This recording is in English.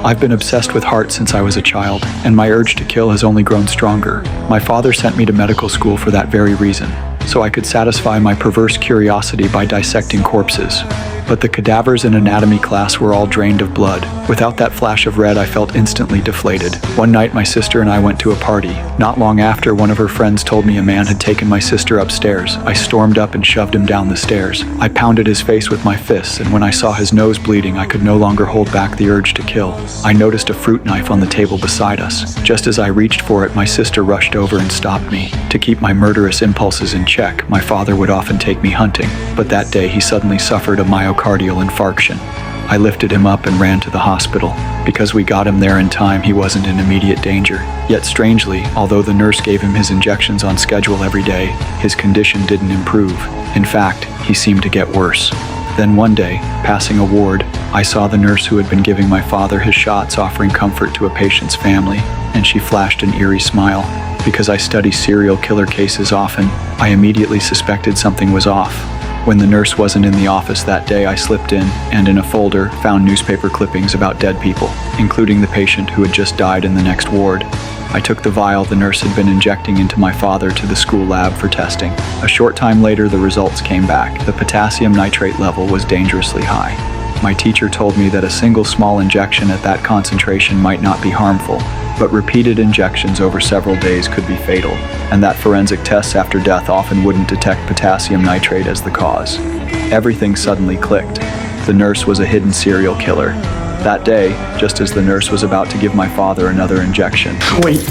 I've been obsessed with heart since I was a child, and my urge to kill has only grown stronger. My father sent me to medical school for that very reason, so I could satisfy my perverse curiosity by dissecting corpses. But the cadavers in anatomy class were all drained of blood. Without that flash of red, I felt instantly deflated. One night, my sister and I went to a party. Not long after, one of her friends told me a man had taken my sister upstairs. I stormed up and shoved him down the stairs. I pounded his face with my fists, and when I saw his nose bleeding, I could no longer hold back the urge to kill. I noticed a fruit knife on the table beside us. Just as I reached for it, my sister rushed over and stopped me. To keep my murderous impulses in check, my father would often take me hunting, but that day he suddenly suffered a myocardial infarction. I lifted him up and ran to the hospital. Because we got him there in time, he wasn't in immediate danger. Yet strangely, although the nurse gave him his injections on schedule every day, his condition didn't improve. In fact, he seemed to get worse. Then one day, passing a ward, I saw the nurse who had been giving my father his shots offering comfort to a patient's family, and she flashed an eerie smile. Because I study serial killer cases often, I immediately suspected something was off. When the nurse wasn't in the office that day, I slipped in and in a folder found newspaper clippings about dead people, including the patient who had just died in the next ward. I took the vial the nurse had been injecting into my father to the school lab for testing. A short time later, the results came back. The potassium nitrate level was dangerously high. My teacher told me that a single small injection at that concentration might not be harmful, but repeated injections over several days could be fatal, and that forensic tests after death often wouldn't detect potassium nitrate as the cause. Everything suddenly clicked. The nurse was a hidden serial killer. That day, just as the nurse was about to give my father another injection. Wait.